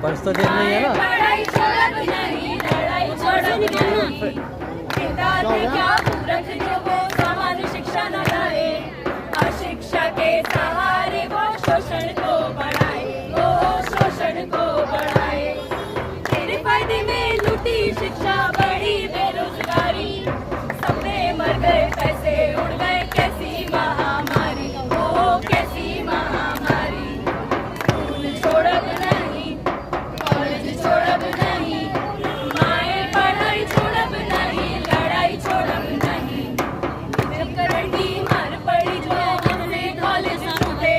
Purse तो देना ही है ना। शिक्षा न लाए, अशिक्षा के सहारे वो शोषण को बढ़ाए, वो शोषण को बढ़ाए। तेरे फायदे में लूटी शिक्षा, बढ़ी बेरोजगारी, सपने मर गए, पैसे उड़ गए, कैसी महामारी, वो कैसी महामारी। स्कूल छोड़ अब नहीं, कॉलेज छोड़ अब नहीं, माए पढ़ाई छोड़ अब नहीं, लड़ाई छोड़ अब नहीं। करण की मार पड़ी जो हमने कॉलेज छूटे,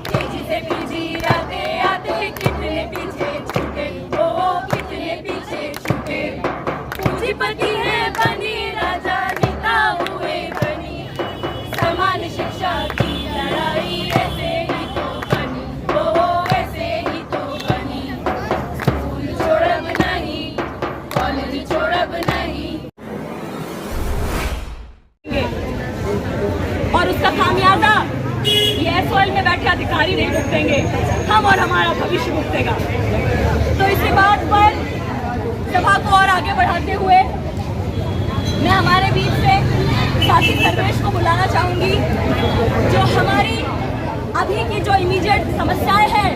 तेजी से पीछे आते आते कितने पीछे छूटे, ओ कितने पीछे छूटे। पूंजीपति है बनी, राजा नेता हुए बनी, समान शिक्षा की लड़ाई ऐसे ही तो बनी, ओ ऐसे ही तो बनी। स्कूल छोड़ अब नहीं, कॉलेज छोड़ अब नहीं, और उसका खामियाजा ये एसओएल में बैठे अधिकारी नहीं भुगतेंगे, हम और हमारा भविष्य भुगतेगा। तो इसी बात पर सभा को और आगे बढ़ाते हुए मैं हमारे बीच से साथी सर्वेश को बुलाना चाहूंगी, जो हमारी अभी की जो इमीडिएट समस्याएं हैं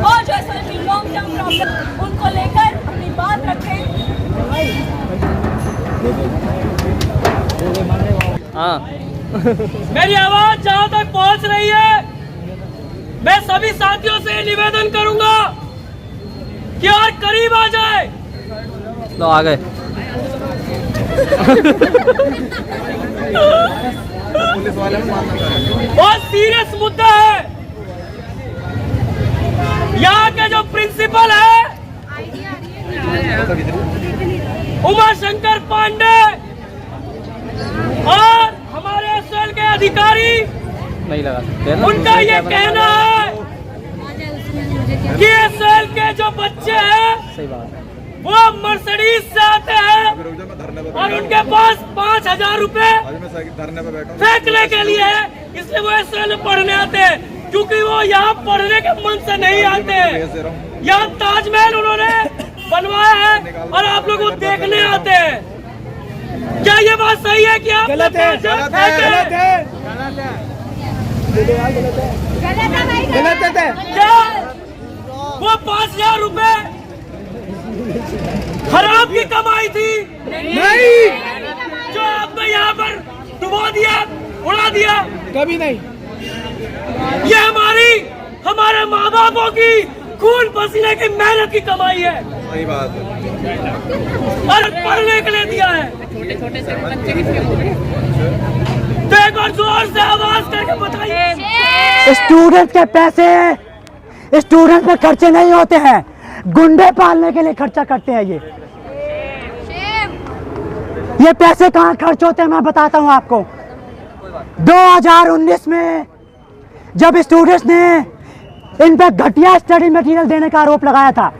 और जो एसओएल की लॉन्ग टर्म प्रॉब्लम, उनको लेकर अपनी बात रखें। हाँ मेरी आवाज जहाँ तक पहुँच रही है, मैं सभी साथियों से निवेदन करूंगा कि और करीब आ जाए। लो आ गए। बहुत सीरियस मुद्दा है। यहाँ के जो प्रिंसिपल है उमा शंकर पांडे और हमारे एसएल के अधिकारी, नहीं लगा सकते ना, उनका ये कहना है कि एसएल के जो बच्चे हैं सही बात है, वो मर्सिडीज से आते हैं और उनके पास 5,000 रुपए फेंकने के लिए है, इसलिए वो एसएल में पढ़ने आते हैं, क्योंकि वो यहाँ पढ़ने के मन से नहीं आते। यहाँ ताजमहल उन्होंने बनवाया है और आप लोग वो देखने आते हैं। क्या ये बात सही है कि आप गलत है? गलत है, गलत है, गलत है। क्या वो 5,000 रुपए खराब की कमाई थी? नहीं, जो आपने यहाँ पर डुबा दिया, उड़ा दिया, कभी नहीं। ये हमारे माँ बापों की खून पसीने की मेहनत की कमाई है। सही बात है। और पढ़ने के लिए दिया है। छोटे से बच्चे तो एक और जोर से आवाज करके बताइए। स्टूडेंट के पैसे स्टूडेंट पे खर्चे नहीं होते हैं, गुंडे पालने के लिए खर्चा करते हैं। ये पैसे कहाँ खर्च होते हैं मैं बताता हूँ आपको। 2019 में जब स्टूडेंट्स ने इन पे घटिया स्टडी मटेरियल देने का आरोप लगाया था,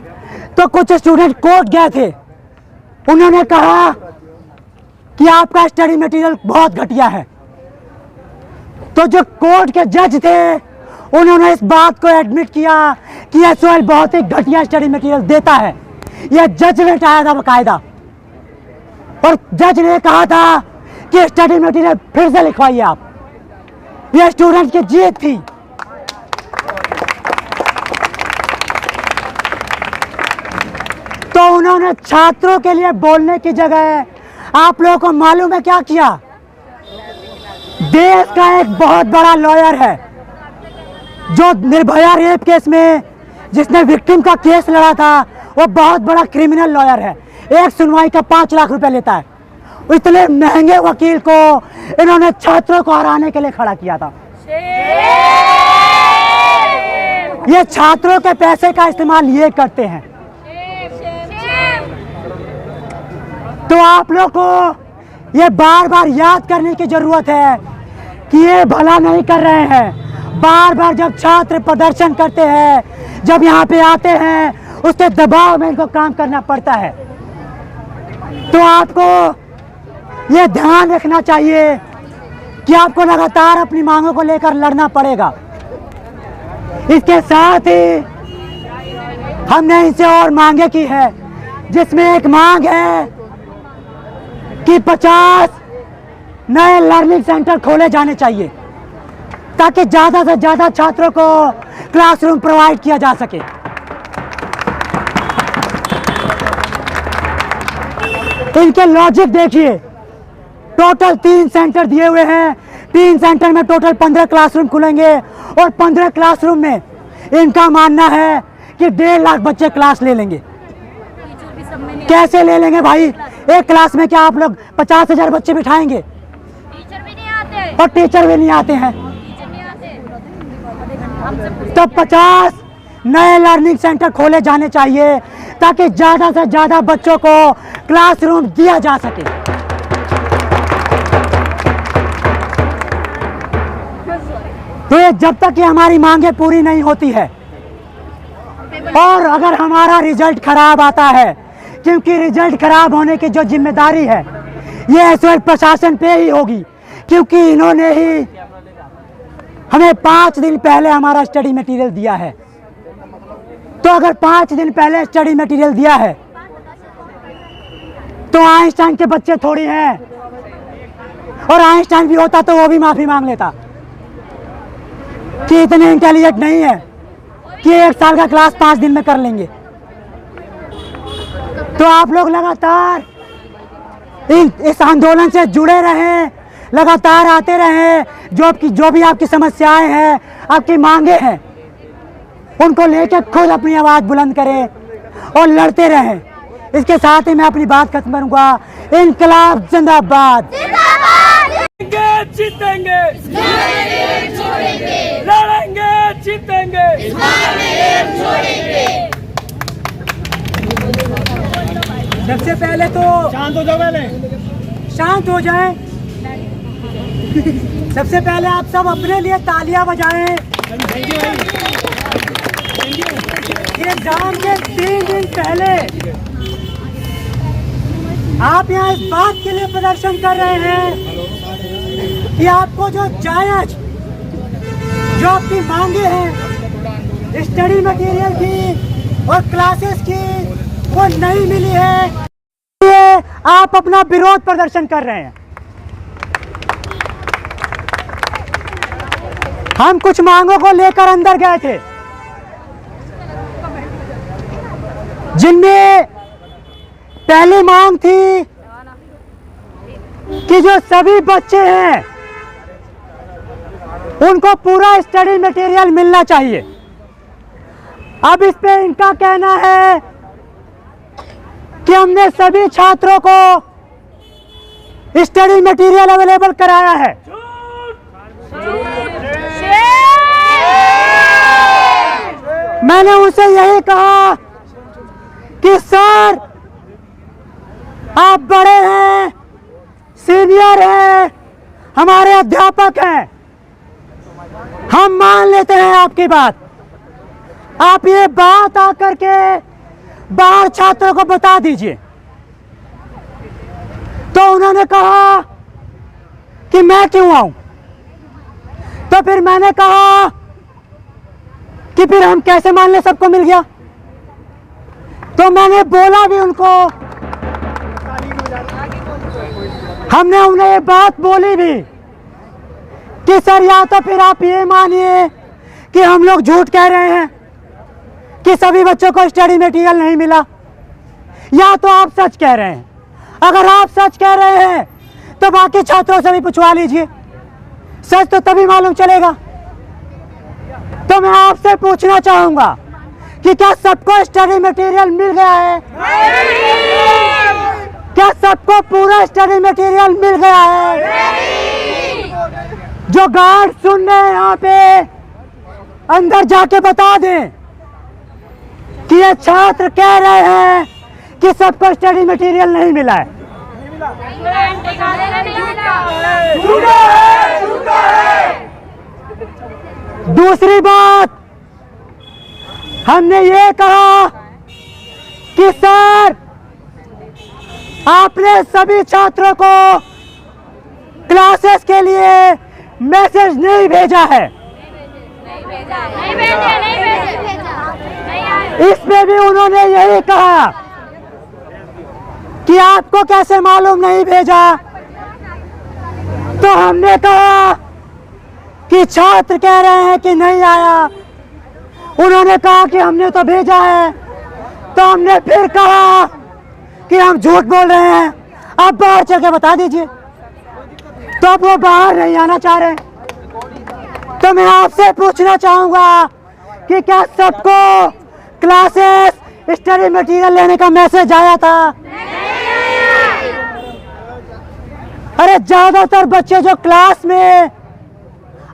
तो कुछ स्टूडेंट कोर्ट गए थे। उन्होंने कहा कि आपका स्टडी मटेरियल बहुत घटिया है। तो जो कोर्ट के जज थे उन्होंने इस बात को एडमिट किया कि एसओएल बहुत ही घटिया स्टडी मटेरियल देता है। यह जजमेंट आया था बाकायदा, और जज ने कहा था कि स्टडी मटेरियल फिर से लिखवाइए आप। यह स्टूडेंट की जीत थी। तो उन्होंने छात्रों के लिए बोलने की जगह आप लोगों को मालूम है क्या किया? देश का एक बहुत बड़ा लॉयर है जो निर्भया रेप केस में जिसने विक्टिम का केस लड़ा था, वो बहुत बड़ा क्रिमिनल लॉयर है। एक सुनवाई का 5 लाख रुपए लेता है। इतने महंगे वकील को इन्होंने छात्रों को हराने के लिए खड़ा किया था। ये छात्रों के पैसे का इस्तेमाल ये करते हैं। तो आप लोग को ये बार बार याद करने की जरूरत है कि ये भला नहीं कर रहे हैं। बार बार जब छात्र प्रदर्शन करते हैं, जब यहाँ पे आते हैं, उसके दबाव में इनको काम करना पड़ता है। तो आपको ये ध्यान रखना चाहिए कि आपको लगातार अपनी मांगों को लेकर लड़ना पड़ेगा। इसके साथ ही हमने इनसे और मांगे की है, जिसमें एक मांग है कि 50 नए लर्निंग सेंटर खोले जाने चाहिए ताकि ज़्यादा से ज़्यादा छात्रों को क्लासरूम प्रोवाइड किया जा सके। इनके लॉजिक देखिए, टोटल 3 सेंटर दिए हुए हैं, 3 सेंटर में टोटल 15 क्लासरूम खुलेंगे और 15 क्लासरूम में इनका मानना है कि 1.5 लाख बच्चे क्लास ले लेंगे। कैसे ले लेंगे भाई? एक क्लास में क्या आप लोग 50,000 बच्चे बिठाएंगे? टीचर भी नहीं आते और टीचर भी नहीं आते हैं। तो 50 नए लर्निंग सेंटर खोले जाने चाहिए ताकि ज़्यादा से ज़्यादा बच्चों को क्लासरूम दिया जा सके। तो ये जब तक ये हमारी मांगे पूरी नहीं होती है और अगर हमारा रिजल्ट खराब आता है, क्योंकि रिजल्ट खराब होने की जो जिम्मेदारी है ये एसवाई प्रशासन पे ही होगी, क्योंकि इन्होंने ही हमें 5 दिन पहले हमारा स्टडी मटेरियल दिया है। तो अगर 5 दिन पहले स्टडी मटेरियल दिया है तो आइंस्टाइन के बच्चे थोड़ी हैं, और आइंस्टाइन भी होता तो वो भी माफी मांग लेता कि इतने इंटेलिजेंट नहीं है कि 1 साल का क्लास 5 दिन में कर लेंगे। तो आप लोग लगातार इस आंदोलन से जुड़े रहें, लगातार आते रहें, जो भी आपकी समस्याएं हैं, आपकी मांगे हैं, उनको लेकर खुद अपनी आवाज़ बुलंद करें और लड़ते रहें। इसके साथ ही मैं अपनी बात खत्म करूंगा। इनकलाब जिंदाबाद। जीतेंगे, लड़ेंगे, जीतेंगे। सबसे पहले तो शांत हो जाओ, शांत हो जाएं। सबसे पहले आप सब अपने लिए तालियां बजाएं। एग्जाम के 3 दिन पहले आप यहाँ इस बात के लिए प्रदर्शन कर रहे हैं कि आपको जो जायज जो आपकी मांगे हैं स्टडी मटेरियल की और क्लासेस की वो नहीं मिली है, ये आप अपना विरोध प्रदर्शन कर रहे हैं। हम कुछ मांगों को लेकर अंदर गए थे, जिनमें पहली मांग थी कि जो सभी बच्चे हैं उनको पूरा स्टडी मटेरियल मिलना चाहिए। अब इस पे इनका कहना है कि हमने सभी छात्रों को स्टडी मटेरियल अवेलेबल कराया है। मैंने उनसे यही कहा कि सर आप बड़े हैं, सीनियर हैं, हमारे अध्यापक हैं, हम मान लेते हैं आपकी बात। आप ये बात आकर के बाहर छात्रों को बता दीजिए। तो उन्होंने कहा कि मैं क्यों आऊं? तो फिर मैंने कहा कि फिर हम कैसे मान ले सबको मिल गया? तो मैंने बोला भी उनको, हमने उन्हें ये बात बोली भी कि सर या तो फिर आप ये मानिए कि हम लोग झूठ कह रहे हैं कि सभी बच्चों को स्टडी मटेरियल नहीं मिला, या तो आप सच कह रहे हैं। अगर आप सच कह रहे हैं तो बाकी छात्रों से भी पूछवा लीजिए, सच तो तभी मालूम चलेगा। तो मैं आपसे पूछना चाहूंगा कि क्या सबको स्टडी मटेरियल मिल गया है? क्या सबको पूरा स्टडी मटेरियल मिल गया है? जो गार्ड सुन रहे हैं यहाँ पे, अंदर जाके बता दें कि ये छात्र कह रहे हैं कि सबको स्टडी मटेरियल नहीं मिला है। दूसरी बात, हमने ये कहा कि सर आपने सभी छात्रों को क्लासेस के लिए मैसेज नहीं भेजा है। इसमें भी उन्होंने यही कहा कि आपको कैसे मालूम नहीं भेजा। तो हमने कहा कि छात्र कह रहे हैं कि नहीं आया। उन्होंने कहा कि हमने तो भेजा है। तो हमने फिर कहा कि हम झूठ बोल रहे हैं, आप बाहर चल के बता दीजिए। तो अब वो बाहर नहीं आना चाह रहे। तो मैं आपसे पूछना चाहूंगा कि क्या सबको क्लासेस स्टडी मटेरियल लेने का मैसेज आया था? अरे ज्यादातर बच्चे जो क्लास में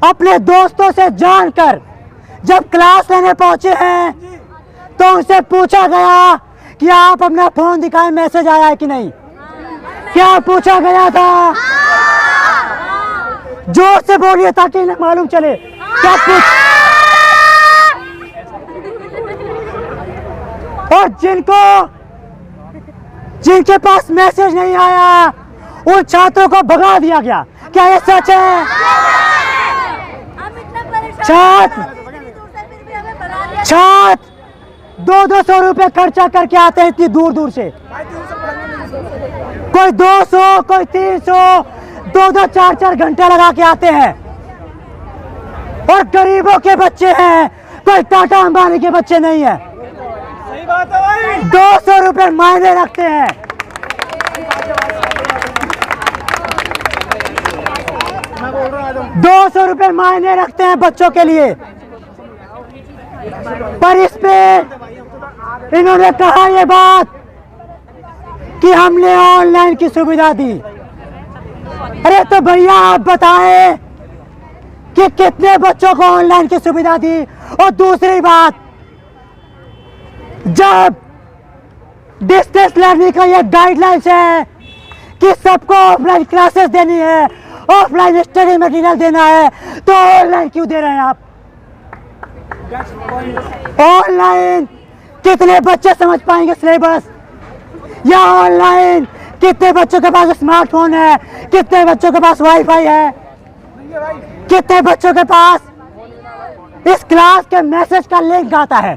अपने दोस्तों से जानकर जब क्लास लेने पहुंचे हैं तो उनसे पूछा गया कि आप अपना फोन दिखाएं, मैसेज आया है कि नहीं। क्या पूछा गया था? जोर से बोलिए ताकि इन्हें मालूम चले। क्या और जिनके पास मैसेज नहीं आया उन छात्रों को भगा दिया गया। क्या ये सच है? छात्र 200 रुपए खर्चा करके आते हैं इतनी दूर दूर से। कोई 200, कोई 300, 2-2, 4-4 घंटे लगा के आते हैं। और गरीबों के बच्चे हैं, कोई टाटा अंबानी के बच्चे नहीं है। सही बात है भाई। 200 रुपए मायने रखते हैं। मैं बोल रहा हूं 200 रुपए मायने रखते हैं बच्चों के लिए। पर इस पे इन्होंने कहा ये बात कि हमने ऑनलाइन की सुविधा दी। अरे तो भैया आप बताएं कि कितने बच्चों को ऑनलाइन की सुविधा दी। और दूसरी बात, जब डिस्टेंस लर्निंग का ये गाइडलाइंस है कि सबको ऑफलाइन क्लासेस देनी है, ऑफलाइन स्टडी मटेरियल देना है, तो ऑनलाइन क्यों दे रहे हैं आप? ऑनलाइन कितने बच्चे समझ पाएंगे सिलेबस? या ऑनलाइन कितने बच्चों के पास स्मार्टफोन है, कितने बच्चों के पास वाईफाई है, कितने बच्चों के पास इस क्लास के मैसेज का लिंक आता है?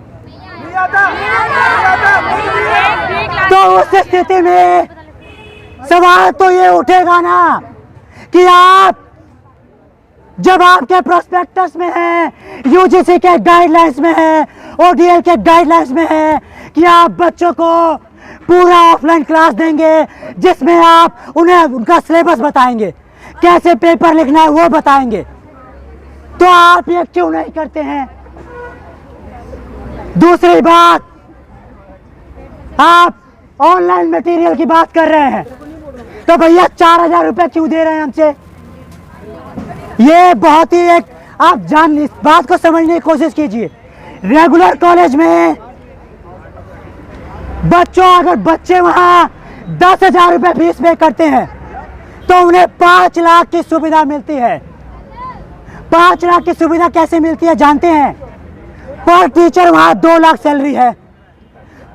तो उस स्थिति में सवाल तो ये उठेगा ना कि आप जब आपके प्रोस्पेक्टस में है, यूजीसी के गाइडलाइंस में है, ओडीएल के गाइडलाइंस में है कि आप बच्चों को पूरा ऑफलाइन क्लास देंगे जिसमें आप उन्हें उनका सिलेबस बताएंगे, कैसे पेपर लिखना है वो बताएंगे, तो आप ये क्यों नहीं करते हैं? दूसरी बात, आप ऑनलाइन मटेरियल की बात कर रहे हैं तो भैया 4000 रुपए क्यों दे रहे हैं हमसे? ये बहुत ही एक आप जान इस बात को समझने की कोशिश कीजिए। रेगुलर कॉलेज में अगर बच्चे वहां 10,000 रुपए फीस पे करते हैं तो उन्हें 5 लाख की सुविधा मिलती है। 5 लाख की सुविधा कैसे मिलती है जानते हैं? पर टीचर वहां 2 लाख सैलरी है।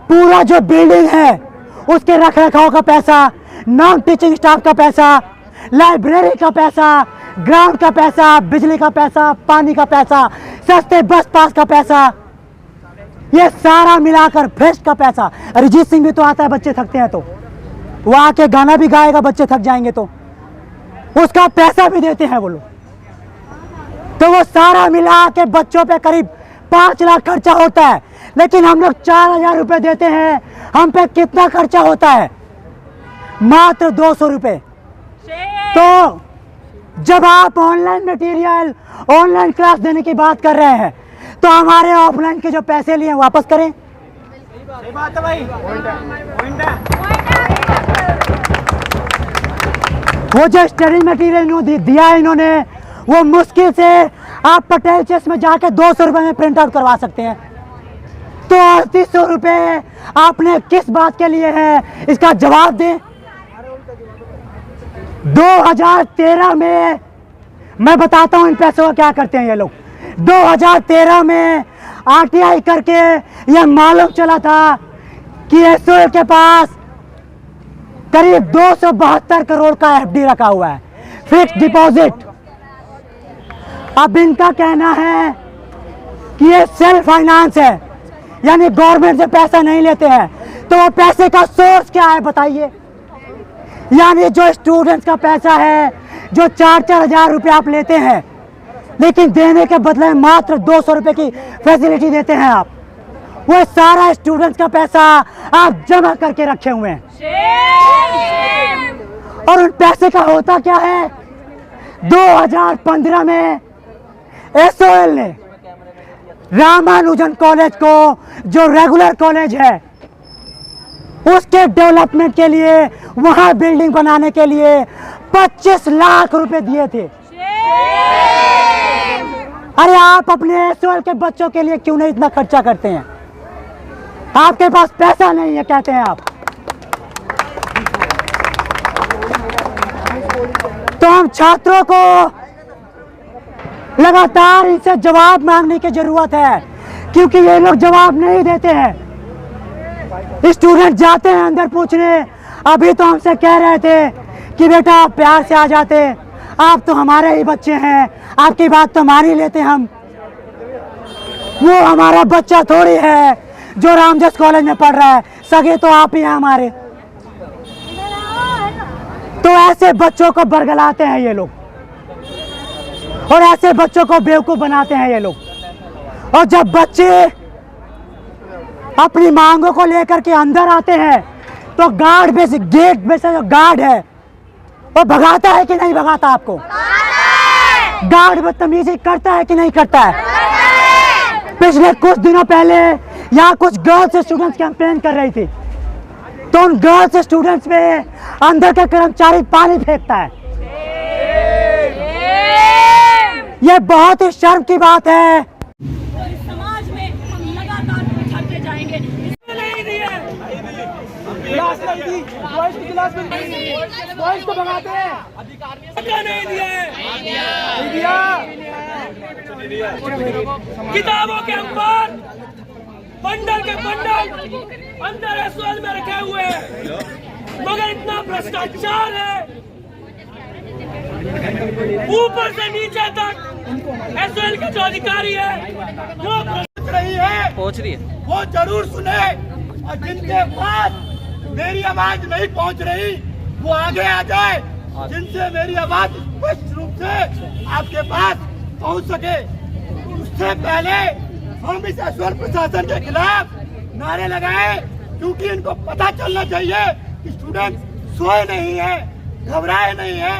पूरा जो बिल्डिंग है उसके रख रखाव का पैसा, नॉन टीचिंग स्टाफ का पैसा, लाइब्रेरी का पैसा, ग्राउंड का पैसा, बिजली का पैसा, पानी का पैसा, सस्ते बस पास का पैसा, ये सारा मिलाकर फेस्ट का पैसा। अरिजीत सिंह भी तो आता है बच्चे थकते हैं तो, वो आके गाना भी गाएगा बच्चे थक जाएंगे तो उसका पैसा भी देते हैं वो लोग। तो वो सारा मिला के बच्चों पे करीब 5 लाख खर्चा होता है, लेकिन हम लोग 4000 रुपए देते हैं। हम पे कितना खर्चा होता है? मात्र 200 रुपए। तो जब आप ऑनलाइन मटेरियल, ऑनलाइन क्लास देने की बात कर रहे हैं तो हमारे ऑफलाइन के जो पैसे लिए वापस करें। सही बात है भाई। वो जो स्टडी मटेरियल दिया है इन्होंने, वो मुश्किल से आप पटेल चेस में जाके 200 रुपए में प्रिंट आउट करवा सकते हैं। तो 3800 रुपए आपने किस बात के लिए है, इसका जवाब दें। 2013 में मैं बताता हूं इन पैसों का क्या करते हैं ये लोग। 2013 में आरटीआई करके यह मालूम चला था कि एसओए के पास करीब 272 करोड़ का एफडी रखा हुआ है, फिक्स डिपॉजिट। अब इनका कहना है कि ये सेल्फ फाइनेंस है, यानी गवर्नमेंट से पैसा नहीं लेते हैं, तो वो पैसे का सोर्स क्या है बताइए। यानी जो स्टूडेंट्स का पैसा है, जो 4-4 हज़ार रुपये आप लेते हैं, लेकिन देने के बदले मात्र 200 रुपये की फैसिलिटी देते हैं आप, वो सारा स्टूडेंट्स का पैसा आप जमा करके रखे हुए हैं। और उन पैसे का होता क्या है, 2015 में SOL ने रामानुजन कॉलेज को, जो रेगुलर कॉलेज है, उसके डेवलपमेंट के लिए, वहां बिल्डिंग बनाने के लिए 25 लाख रुपए दिए थे। अरे आप अपने SOL के बच्चों के लिए क्यों नहीं इतना खर्चा करते हैं? आपके पास पैसा नहीं है कहते हैं आप। तो हम छात्रों को लगातार इनसे जवाब मांगने की जरूरत है, क्योंकि ये लोग जवाब नहीं देते हैं। स्टूडेंट जाते हैं अंदर पूछने, अभी तो हमसे कह रहे थे कि बेटा आप प्यार से आ जाते, आप तो हमारे ही बच्चे हैं, आपकी बात तो मान ही लेते हम। वो हमारा बच्चा थोड़ी है जो रामजस कॉलेज में पढ़ रहा है, सगे तो आप ही हैं हमारे। तो ऐसे बच्चों को बरगलाते हैं ये लोग, और ऐसे बच्चों को बेवकूफ बनाते हैं ये लोग। और जब बच्चे अपनी मांगों को लेकर के अंदर आते हैं, तो गार्ड में से, गेट में से जो गार्ड है वो भगाता है कि नहीं भगाता आपको? गार्ड बदतमीजी करता है कि नहीं करता है? पिछले कुछ दिनों पहले यहाँ कुछ गर्ल्स स्टूडेंट्स कंप्लेन कर रही थी, तो उन गर्ल्स स्टूडेंट्स में अंदर का कर्मचारी पानी फेंकता है। ये बहुत ही शर्म की बात है। समाज में हम लगातार उछलते जाएंगे। नहीं दिए, क्लास नहीं दी, बॉयज की क्लास में नहीं दी, बॉयज को भगाते हैं, क्या नहीं दिए, नहीं दिया। किताबों के ऊपर बंडल के बंडल अंदर SOL में रखे हुए हैं, मगर इतना भ्रष्टाचार है ऊपर से नीचे तक। SOL के जो अधिकारी है वो पहुंच रही है, पहुंच रही है। वो जरूर सुने, और जिनके पास मेरी आवाज नहीं पहुंच रही वो आगे आ जाए, जिनसे मेरी आवाज स्पष्ट रूप से आपके पास पहुंच सके। उससे पहले हम इस SOL प्रशासन के खिलाफ नारे लगाए, क्योंकि इनको पता चलना चाहिए कि स्टूडेंट सोए नहीं है, घबराए नहीं है,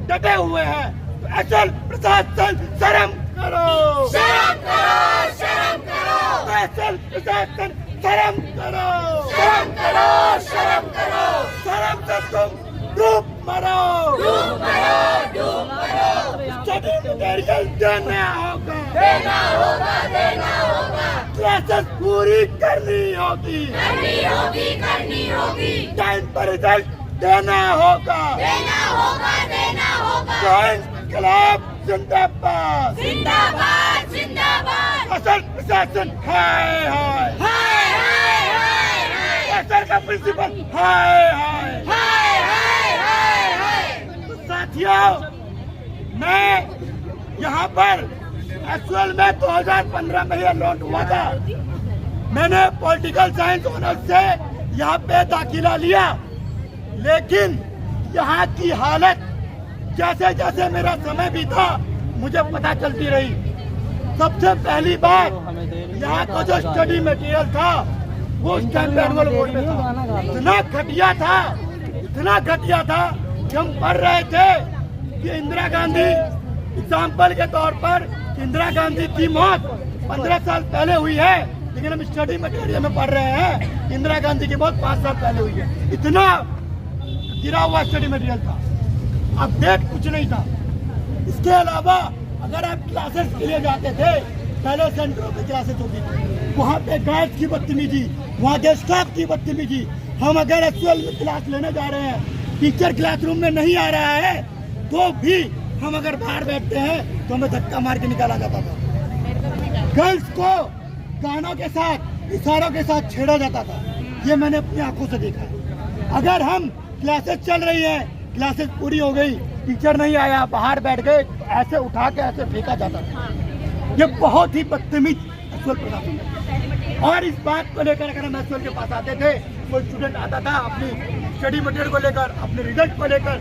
डटे हुए हैं। तो SOL प्रशासन शर्म करो, शर्म करो, शर्म करो, SOL प्रशासन शर्म करो, शर्म करो, शर्म करो, शर्म से तुम डूब मरो, डूब मरो, डूब मरो। स्टडी मटेरियल देना होगा, देना होगा, देना होगा, क्लासेस पूरी करनी होगी, करनी होगी, करनी होगी, टाइम पर रिजल्ट देना होगा, देना होगा, देना होगा। इनकलाब जिंदाबाद, जिंदाबाद, जिंदाबाद। SOL प्रशासन हाय हाय, हाय हाय हाय हाय, SOL का प्रिंसिपल हाय हाय। हाय हाय हाय हाय। तो साथियों, मैं यहाँ पर SOL में 2015 में ही अलॉट हुआ था। मैंने पॉलिटिकल साइंस ऑनर्स से यहाँ पे दाखिला लिया, लेकिन यहाँ की हालत जैसे जैसे मेरा समय बीता मुझे पता चलती रही। सबसे पहली बात, यहाँ का जो स्टडी मटेरियल था वो स्टैंड एनुअल बोर्ड में था। इतना घटिया था, इतना घटिया था कि हम पढ़ रहे थे कि इंदिरा गांधी, एग्जाम्पल के तौर पर, इंदिरा गांधी की मौत 15 साल पहले हुई है, लेकिन हम स्टडी मटेरियल में पढ़ रहे हैं इंदिरा गांधी की मौत 5 साल पहले हुई है। इतना गिरा हुआ स्टडी मटेरियल था, अपडेट कुछ नहीं था। इसके अलावा अगर आप क्लासेस के लिए जाते थे, पहले सेंटरों पे क्लासेस होती थी, वहाँ पे गार्ड्स की बदतमीजी, वहाँ के स्टाफ की बदतमीजी। हम अगर SOL में क्लास लेने जा रहे हैं, टीचर क्लासरूम में नहीं आ रहा है, तो भी हम अगर बाहर बैठते हैं तो हमें धक्का मार के निकाला जाता था। गर्ल्स को गानों के साथ, इशारों के साथ छेड़ा जाता था, ये मैंने अपनी आंखों से देखा है। अगर हम क्लासेस चल रही है, क्लासेस पूरी हो गई, टीचर नहीं आया, बाहर बैठ गए, तो ऐसे उठा के ऐसे फेंका जाता था। ये बहुत ही बदतमीज एसओएल प्रशासन में। और इस बात को लेकर अगर हम एसओएल के पास आते थे, कोई स्टूडेंट आता था अपनी स्टडी मटेरियल को लेकर, अपने रिजल्ट को लेकर,